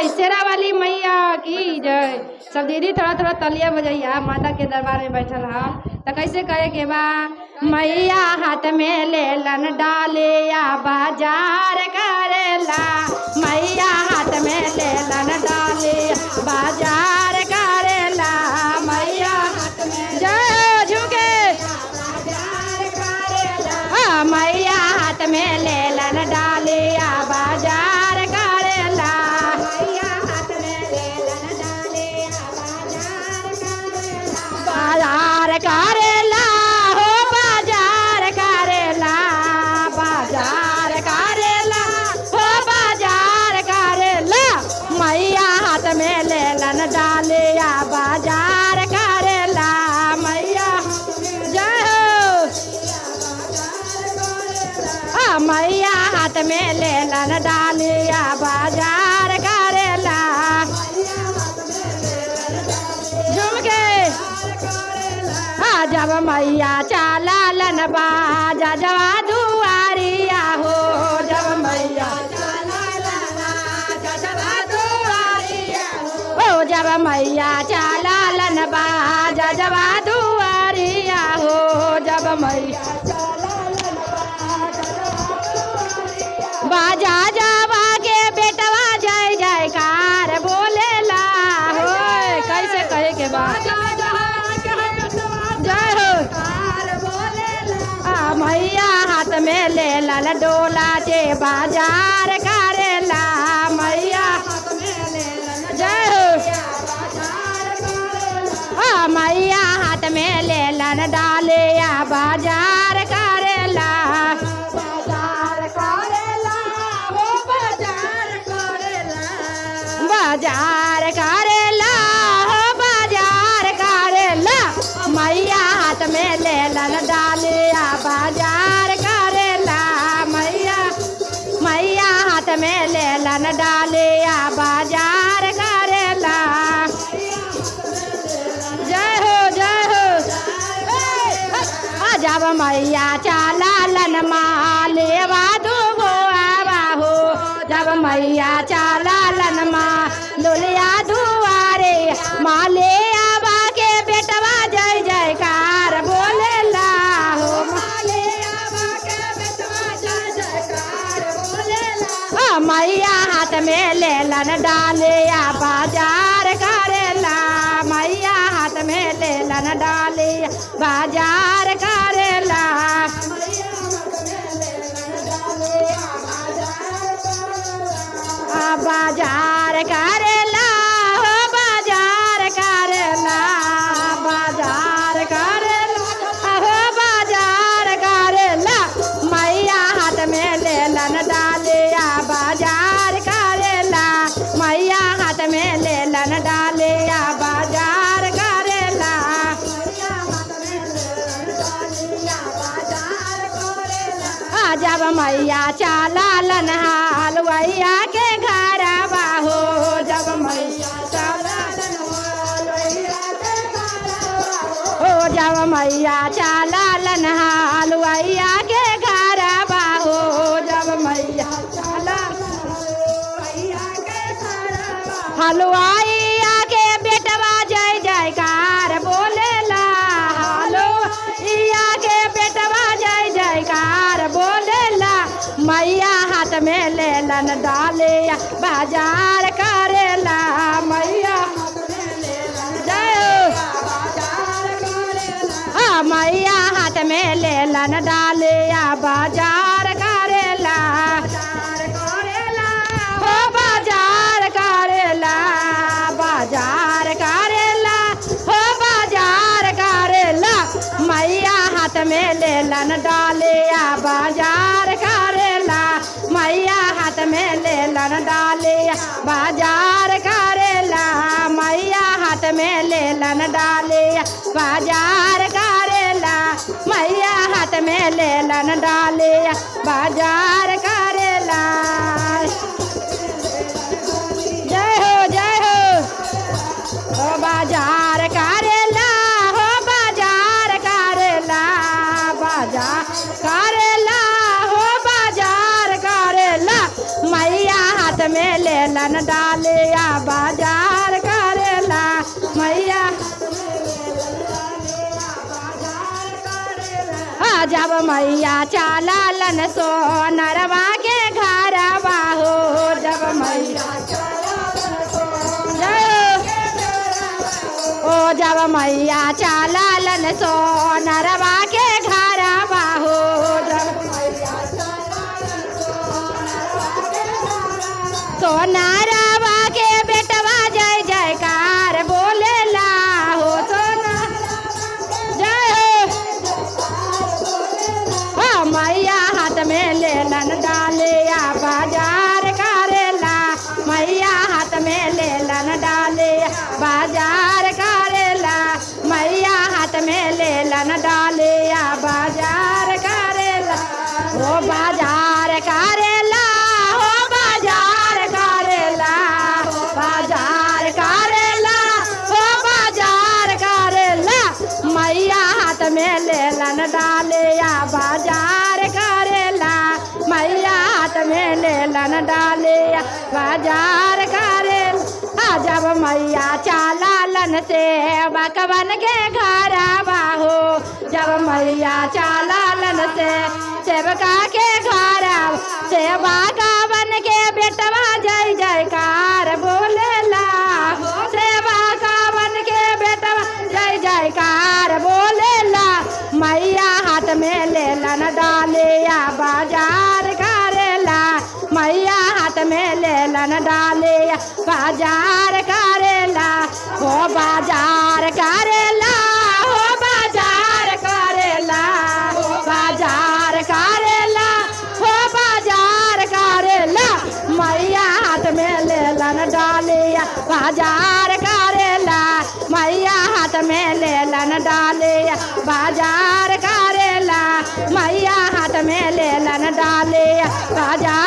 जय, शेरा वाली मैया की जय। सब दीदी थोड़ा थोड़ा तलिया बजैया, माता के दरबार में बैठल हा। तो कैसे कहे के बा, मैया हाथ में लेलन डालिया बाजार करेला, मैया हाथ में लेलन डालिया बाजार करेला, मैया हाथ में जय झुके मैया हाथ में लेलन डालिया बाजार करेला, मैया हाथ में लेलन डालिया बाजार करेला, हो बाजार करेला, बाजार करेला, हो बाजार करेला, मैया हाथ में लेलन डालिया बाजार करेला, मैया जय हो मैया हाथ में लेलन डालिया बाजार करेला, झुमके जब मैया चालन बाजा जवा दुआरिया हो, जब मैया हो, जब मैया चालन बाजा जवा दुआरिया हो, जब मैया बाजा जावा के बेटवा जय जयकार बोलेला हो। कैसे कहे के बा जय हो मैया हाथ में लेलन डोला से बाजार करेला, मैया जय हो मैया हाथ में लेलन डालिया बाजार करेला, बाजार करेला, हो बाजार करेला, मैया हाथ में लेलन डालिया बाजार करेला, मैया मैया हाथ में लेलन डालिया बाजार करेला, जय हो जब मैया चालन मालेवा दुगो आवा हो, जब मैया चालन माँ दुलिया दुआरे माले आबा के बेटवा जय जयकार बोलेला हो, माले आबा के बेटवा जय जयकार बोलेला, मैया हाथ में लेलन डालिया बाजार करेला, मैया हाथ में लेलन डालिया बाजार करेला, बाजार करेला, हो बाजार करेला, बाजार करेला, हो बाजार करेला, मैया हाथ में लेलन डालिया बाजार करेला, मैया हाथ में लेलन डालिया बाजार करेला, जब मैया चालन हलवैया के घर बाहो, जब मैया चालन हो, जब मैया चालन हलवैया के घर बाहो, जब मैया चालन हलवाइया के बेटवा जय जयकार बोलेला, हलवाइया के बेटवा जय जयकार बोलेला, मैया हाथ में लेलन डालिया बाजार करेला, मैया जय मैया हाथ में लेलन डालिया बाजार करेला, हो बाजार करेला, बाजार करेला, हो बाजार करेला, मैया हाथ में लेलन डालिया बाजार करेला, मैया हाथ में लेलन डालिया बाजार करेला, मैया हाथ में लेलन डालिया बाजार करेला, मैया हाथ में लेलन डालिया बाजार करेला, जय हो बाजार करेला, हो बाजार करेला, बाजार करेला, हो बाजार करेला, मैया हाथ में लेलन डाले डालिया बाजार करेला मैया जब मैया चालालन सोनरवा के घरवा हो जब मैया ओ जब मैया चालालन सोनरवा के घरवा हो सोनरवा के बेटवा जय जयकार बोलेला हो सोना जय हो मैया हाथ में लेलन डालिया बाजार करेला मैया हाथ में लेलन डालिया बाजार करेला मैया हाथ में लेलन डालिया बाजार करेला हो बाजार करेला हो बाजार करेला बाजार करेला हो बाजार करेला मैया हाथ में लेलन डालिया बाजार करेला मैया हाथ में लेलन डालिया बाजार करेला जब मैया चालालन से बकवन के घरवा हो जब मैया चालालन से सेवका के घरवा सेवा का बन के बेटवा जय जयकार बोलेला सेवा का बन के बेटवा जय जयकार बोलेला मैया हाथ में लेलन डालिया बाजार करेला मैया हाथ में लेलन डालिया बाजार करेला हो बाजार करेला हो बाजार करेला बाजार करेला हो बाजार करेला मैया हाथ में लेलन डालिया बाजार करेला मैया हाथ में लेलन डालिया बाजार करेला मैया हाथ में लेलन डालिया बाजार